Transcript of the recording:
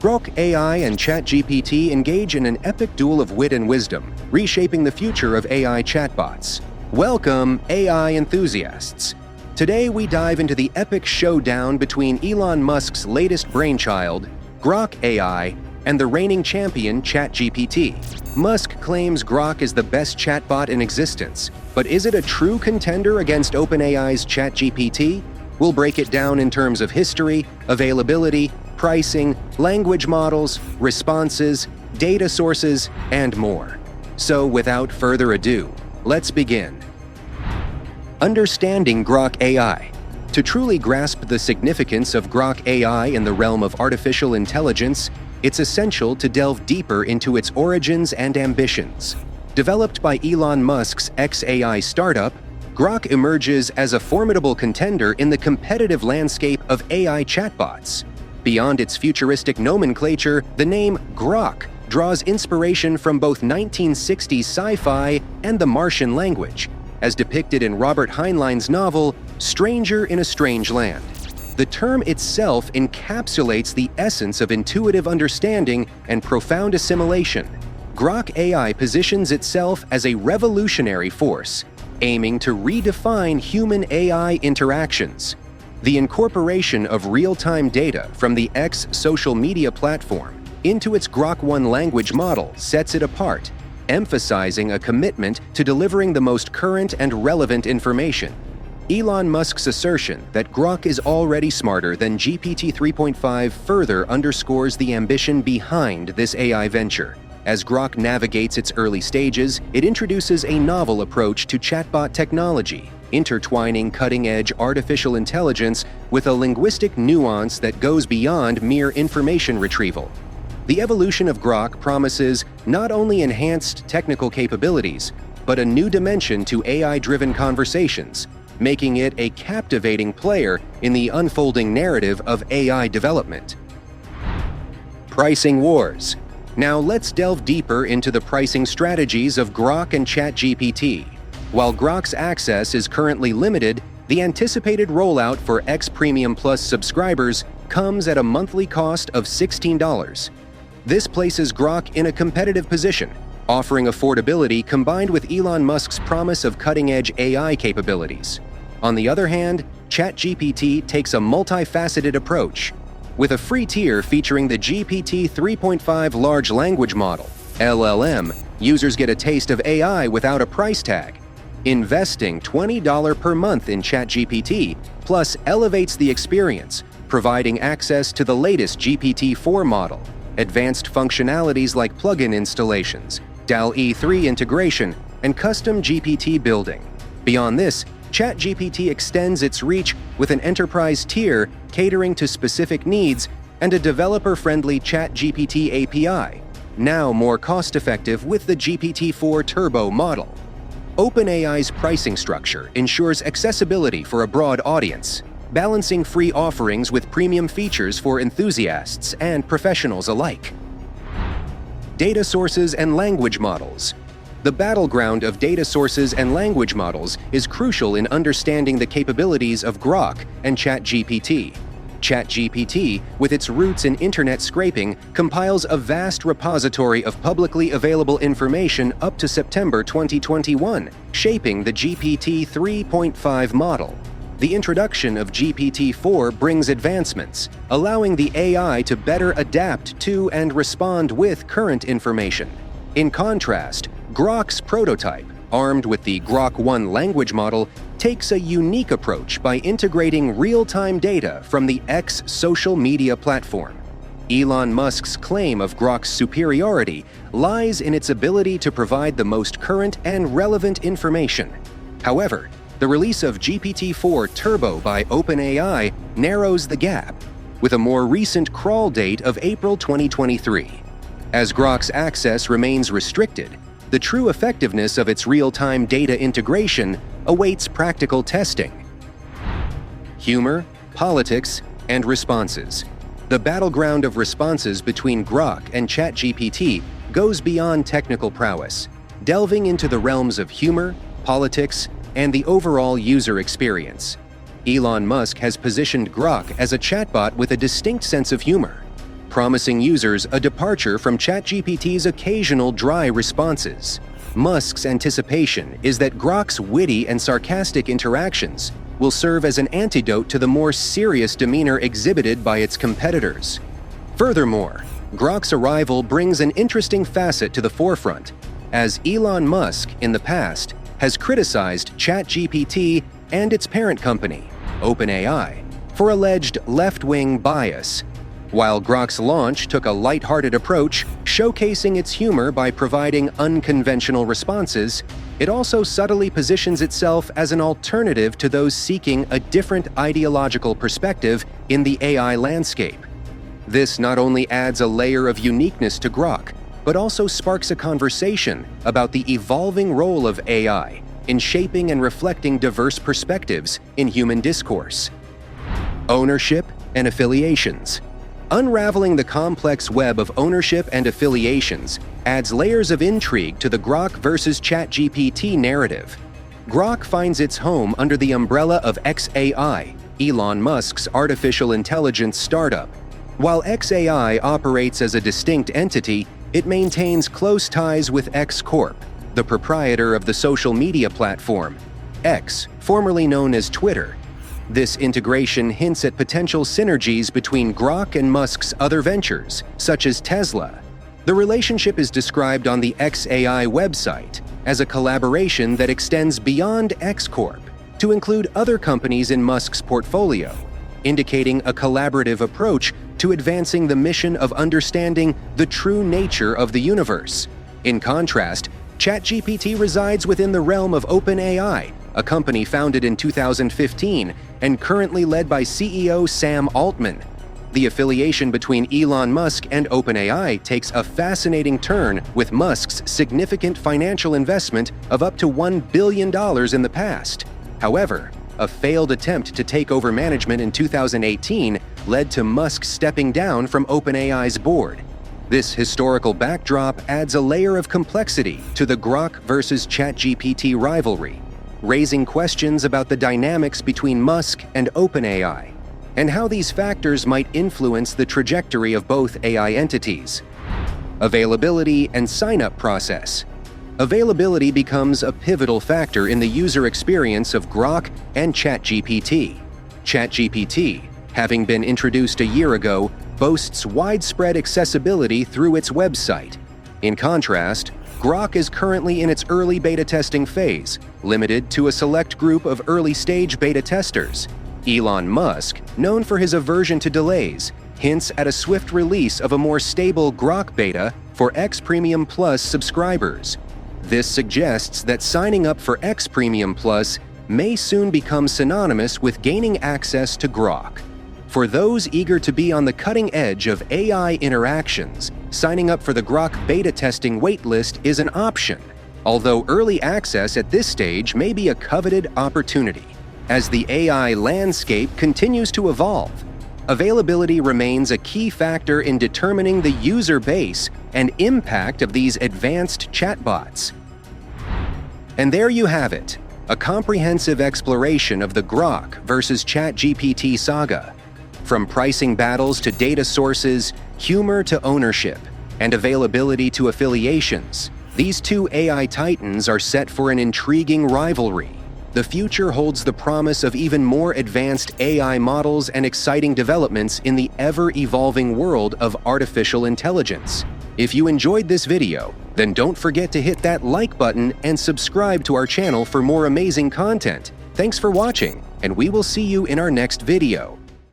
Grok AI and ChatGPT engage in an epic duel of wit and wisdom, reshaping the future of AI chatbots. Welcome, AI enthusiasts! Today we dive into the epic showdown between Elon Musk's latest brainchild, Grok AI, and the reigning champion, ChatGPT. Musk claims Grok is the best chatbot in existence, but is it a true contender against OpenAI's ChatGPT? We'll break it down in terms of history, availability, pricing, language models, responses, data sources, and more. So without further ado, let's begin. Understanding Grok AI. To truly grasp the significance of Grok AI in the realm of artificial intelligence, it's essential to delve deeper into its origins and ambitions. Developed by Elon Musk's x.ai startup, Grok emerges as a formidable contender in the competitive landscape of AI chatbots. Beyond its futuristic nomenclature, the name Grok draws inspiration from both 1960s sci-fi and the Martian language, as depicted in Robert Heinlein's novel Stranger in a Strange Land. The term itself encapsulates the essence of intuitive understanding and profound assimilation. Grok AI positions itself as a revolutionary force, aiming to redefine human-AI interactions. The incorporation of real-time data from the X social media platform into its Grok 1 language model sets it apart, emphasizing a commitment to delivering the most current and relevant information. Elon Musk's assertion that Grok is already smarter than GPT 3.5 further underscores the ambition behind this AI venture. As Grok navigates its early stages, it introduces a novel approach to chatbot technology, intertwining cutting-edge artificial intelligence with a linguistic nuance that goes beyond mere information retrieval. The evolution of Grok promises not only enhanced technical capabilities, but a new dimension to AI-driven conversations, making it a captivating player in the unfolding narrative of AI development. Pricing wars. Now let's delve deeper into the pricing strategies of Grok and ChatGPT. While Grok's access is currently limited, the anticipated rollout for X Premium Plus subscribers comes at a monthly cost of $16. This places Grok in a competitive position, offering affordability combined with Elon Musk's promise of cutting-edge AI capabilities. On the other hand, ChatGPT takes a multifaceted approach. With a free tier featuring the GPT 3.5 large language model, LLM, users get a taste of AI without a price tag. Investing $20 per month in ChatGPT Plus elevates the experience, providing access to the latest GPT-4 model, advanced functionalities like plugin installations, DALL-E 3 integration, and custom GPT building. Beyond this, ChatGPT extends its reach with an enterprise tier catering to specific needs and a developer-friendly ChatGPT API, now more cost-effective with the GPT-4 Turbo model. OpenAI's pricing structure ensures accessibility for a broad audience, balancing free offerings with premium features for enthusiasts and professionals alike. Data sources and language models. The battleground of data sources and language models is crucial in understanding the capabilities of Grok and ChatGPT. ChatGPT, with its roots in internet scraping, compiles a vast repository of publicly available information up to September 2021, shaping the GPT 3.5 model. The introduction of GPT-4 brings advancements, allowing the AI to better adapt to and respond with current information. In contrast, Grok's prototype, armed with the Grok 1 language model, takes a unique approach by integrating real-time data from the X social media platform. Elon Musk's claim of Grok's superiority lies in its ability to provide the most current and relevant information. However, the release of GPT-4 Turbo by OpenAI narrows the gap, with a more recent crawl date of April 2023. As Grok's access remains restricted, the true effectiveness of its real-time data integration awaits practical testing. Humor, politics, and responses. The battleground of responses between Grok and ChatGPT goes beyond technical prowess, delving into the realms of humor, politics, and the overall user experience. Elon Musk has positioned Grok as a chatbot with a distinct sense of humor. promising users a departure from ChatGPT's occasional dry responses. Musk's anticipation is that Grok's witty and sarcastic interactions will serve as an antidote to the more serious demeanor exhibited by its competitors. Furthermore, Grok's arrival brings an interesting facet to the forefront, as Elon Musk, in the past, has criticized ChatGPT and its parent company, OpenAI, for alleged left-wing bias. While Grok's launch took a lighthearted approach, showcasing its humor by providing unconventional responses, it also subtly positions itself as an alternative to those seeking a different ideological perspective in the AI landscape. This not only adds a layer of uniqueness to Grok, but also sparks a conversation about the evolving role of AI in shaping and reflecting diverse perspectives in human discourse. Ownership and affiliations. Unraveling the complex web of ownership and affiliations adds layers of intrigue to the Grok versus ChatGPT narrative. Grok finds its home under the umbrella of x.ai, Elon Musk's artificial intelligence startup. While x.ai operates as a distinct entity, it maintains close ties with X Corp, the proprietor of the social media platform, X, formerly known as Twitter. This integration hints at potential synergies between Grok and Musk's other ventures, such as Tesla. The relationship is described on the x.ai website as a collaboration that extends beyond X Corp to include other companies in Musk's portfolio, indicating a collaborative approach to advancing the mission of understanding the true nature of the universe. In contrast, ChatGPT resides within the realm of OpenAI, a company founded in 2015 and currently led by CEO Sam Altman. The affiliation between Elon Musk and OpenAI takes a fascinating turn, with Musk's significant financial investment of up to $1 billion in the past. However, a failed attempt to take over management in 2018 led to Musk stepping down from OpenAI's board. This historical backdrop adds a layer of complexity to the Grok versus ChatGPT rivalry, raising questions about the dynamics between Musk and OpenAI, and how these factors might influence the trajectory of both AI entities. Availability and sign-up process. Availability becomes a pivotal factor in the user experience of Grok and ChatGPT. ChatGPT, having been introduced a year ago, boasts widespread accessibility through its website. In contrast, Grok is currently in its early beta testing phase, limited to a select group of early-stage beta testers. Elon Musk, known for his aversion to delays, hints at a swift release of a more stable Grok beta for X Premium Plus subscribers. This suggests that signing up for X Premium Plus may soon become synonymous with gaining access to Grok. For those eager to be on the cutting edge of AI interactions, signing up for the Grok beta testing waitlist is an option, although early access at this stage may be a coveted opportunity. As the AI landscape continues to evolve, availability remains a key factor in determining the user base and impact of these advanced chatbots. And there you have it, a comprehensive exploration of the Grok versus ChatGPT saga. From pricing battles to data sources, humor to ownership, and availability to affiliations, these two AI titans are set for an intriguing rivalry. The future holds the promise of even more advanced AI models and exciting developments in the ever-evolving world of artificial intelligence. If you enjoyed this video, then don't forget to hit that like button and subscribe to our channel for more amazing content. Thanks for watching, and we will see you in our next video.